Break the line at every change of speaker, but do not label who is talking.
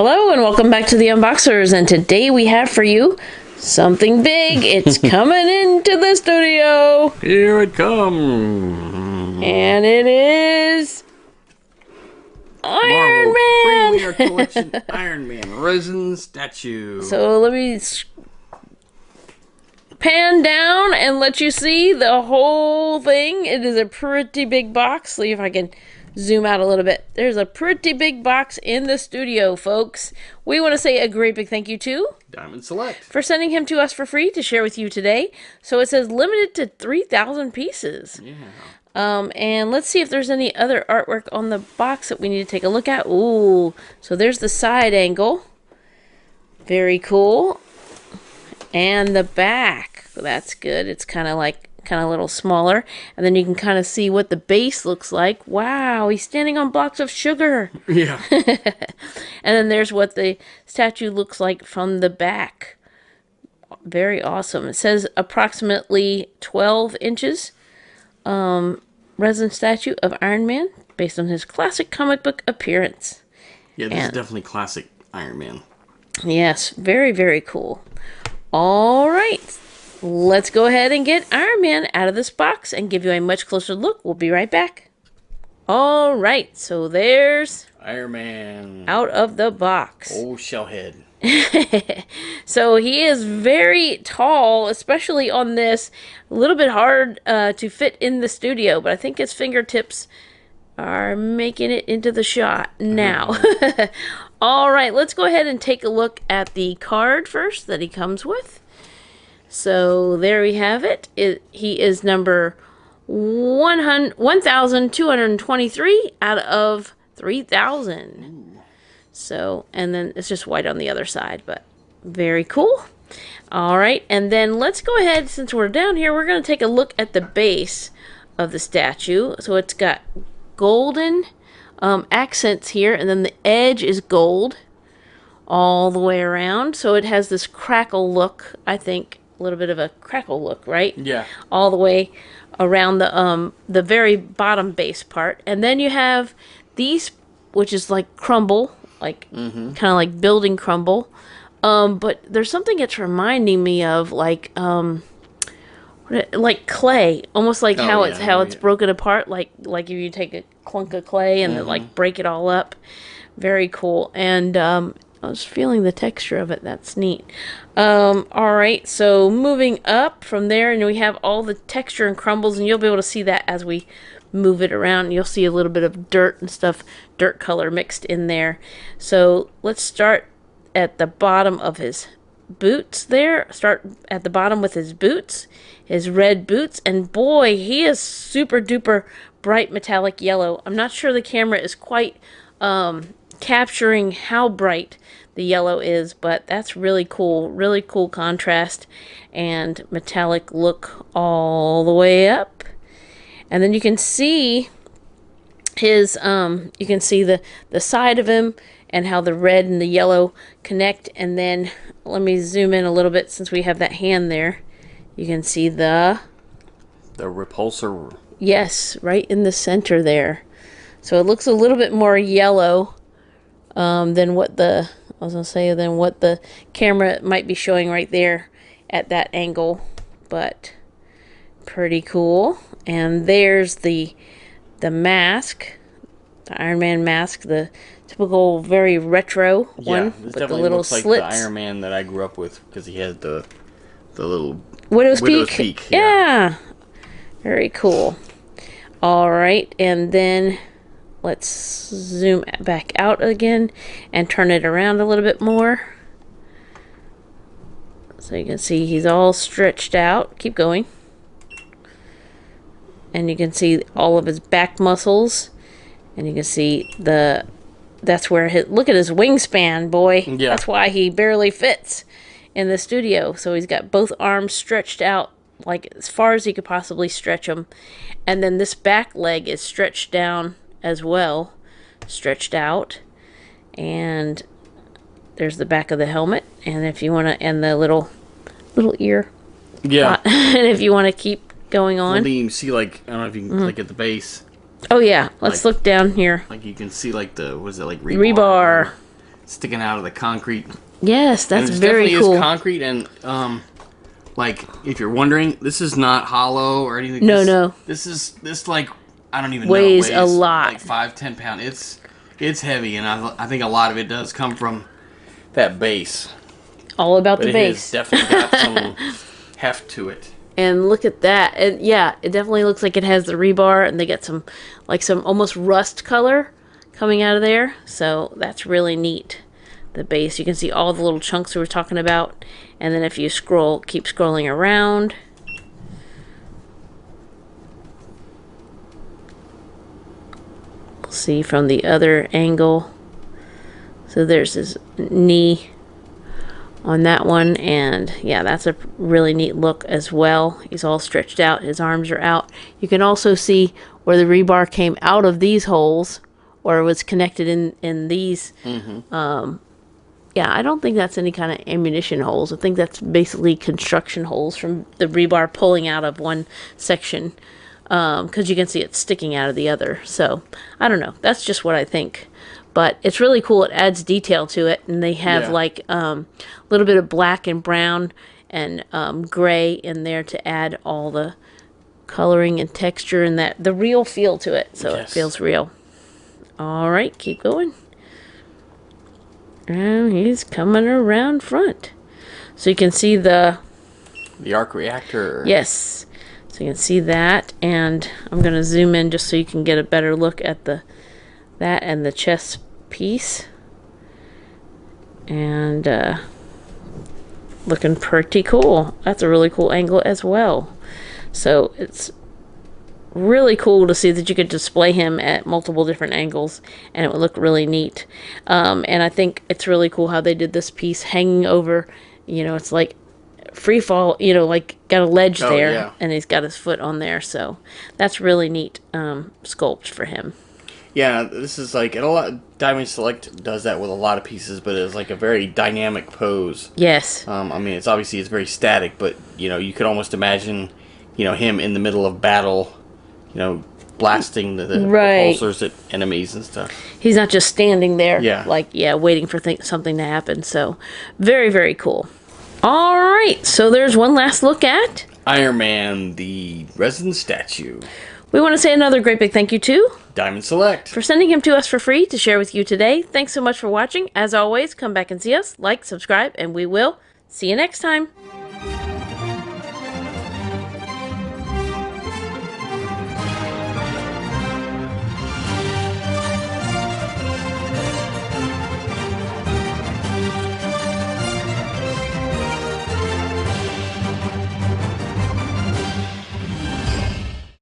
Hello and welcome back to the Unboxers, and today we have for you something big. It's coming into the studio.
Here it comes.
And it is Iron Man.
Premier Collection Iron Man Resin statue.
So let me pan down and let you see the whole thing. It is a pretty big box. See if I can zoom out a little bit. There's a pretty big box in the studio, folks. We want to say a great big thank you to
Diamond Select
for sending him to us for free to share with you today. So it says limited to 3,000 pieces.
Yeah.
And let's see if there's any other artwork on the box that we need to take a look at. Ooh, so there's the side angle. Very cool. And the back. That's good. It's kind of a little smaller, and then you can kind of see what the base looks like. Wow, he's standing on blocks of sugar.
Yeah.
And then there's what the statue looks like from the back. Very awesome. It says approximately 12 inches resin statue of Iron Man based on his classic comic book appearance.
Yeah, this is definitely classic Iron Man.
Yes, very, very cool. All right. Let's go ahead and get Iron Man out of this box and give you a much closer look. We'll be right back. All right, so there's
Iron Man
out of the box.
Oh, shellhead.
So he is very tall, especially on this. A little bit hard to fit in the studio, but I think his fingertips are making it into the shot now. All right, let's go ahead and take a look at the card first that he comes with. So there we have it. He is number 1,223 out of 3,000. So, and then it's just white on the other side, but very cool. All right, and then let's go ahead, since we're down here, we're going to take a look at the base of the statue. So it's got golden accents here, and then the edge is gold all the way around. So it has this crackle look, I think. A little bit of a crackle look, right?
Yeah.
All the way around the very bottom base part, and then you have these, which is like crumble, like kind of like building crumble. But there's something it's reminding me of, like clay, almost like how it's broken apart, like if you take a clunk of clay and then like break it all up. Very cool. And I was feeling the texture of it. That's neat. All right, so moving up from there, and we have all the texture and crumbles, and you'll be able to see that as we move it around. You'll see a little bit of dirt and stuff, dirt color mixed in there. So let's start at the bottom of his boots there. Start at the bottom with his boots, his red boots, and boy, he is super duper bright metallic yellow. I'm not sure the camera is quite capturing how bright the yellow is, but that's really cool contrast and metallic look all the way up. And then you can see his you can see the side of him and how the red and the yellow connect. And then let me zoom in a little bit, since we have that hand there. You can see the repulsor, yes, right in the center there. So it looks a little bit more yellow than what the camera might be showing right there at that angle, but pretty cool. And there's the mask, the Iron Man mask, the typical very retro one with the little slits.
Like the Iron Man that I grew up with, because he had the little
widow's peak. Yeah, very cool. All right, and then let's zoom back out again and turn it around a little bit more. So you can see he's all stretched out. Keep going. And you can see all of his back muscles. And you can see that's where look at his wingspan, boy.
Yeah.
That's why he barely fits in the studio. So he's got both arms stretched out, like as far as he could possibly stretch them. And then this back leg is stretched down as well, stretched out. And there's the back of the helmet, and if you want to, and the little ear,
yeah.
And if you want to keep going on,
well, you can see, like, I don't know if you can click at the base.
Oh yeah, let's look down here.
Like you can see, like, the, what is it, like
rebar.
sticking out of the concrete.
Yes, that's very
definitely
cool.
Is concrete, and like if you're wondering, this is not hollow or anything.
No.
This like I don't even
weighs
know. Weighs
a lot,
like 5-10 pounds. It's heavy, and I think a lot of it does come from that base.
All about the base.
It has definitely got some heft to it.
And look at that. And yeah, it definitely looks like it has the rebar, and they get some almost rust color coming out of there. So that's really neat. The base, you can see all the little chunks we were talking about. And then if you keep scrolling around, see from the other angle. So there's his knee on that one, and yeah, that's a really neat look as well. He's all stretched out, his arms are out. You can also see where the rebar came out of these holes, or was connected in these. Yeah, I don't think that's any kind of ammunition holes. I think that's basically construction holes from the rebar pulling out of one section, because you can see it sticking out of the other. So I don't know, that's just what I think. But it's really cool. It adds detail to it, and they have like a little bit of black and brown and gray in there to add all the coloring and texture and the real feel to it. So it feels real. All right, keep going. And he's coming around front, so you can see the
arc reactor.
Yes, so you can see that, and I'm gonna zoom in just so you can get a better look at that and the chest piece, and looking pretty cool. That's a really cool angle as well. So it's really cool to see that you could display him at multiple different angles, and it would look really neat. And I think it's really cool how they did this piece hanging over. You know, it's like free fall. You know, like got a ledge there, and he's got his foot on there. So that's really neat sculpt for him.
Yeah, this is like, and a lot. Diamond Select does that with a lot of pieces, but it's like a very dynamic pose.
Yes.
I mean, it's very static, but you know, you could almost imagine, you know, him in the middle of battle, you know, blasting the repulsors at enemies and stuff. He's
not just standing there, waiting for something to happen. So, very, very cool. All right, so there's one last look at
Iron Man, the resin statue.
We want to say another great big thank you to
Diamond Select
for sending him to us for free to share with you today. Thanks so much for watching. As always, come back and see us, like, subscribe, and we will see you next time.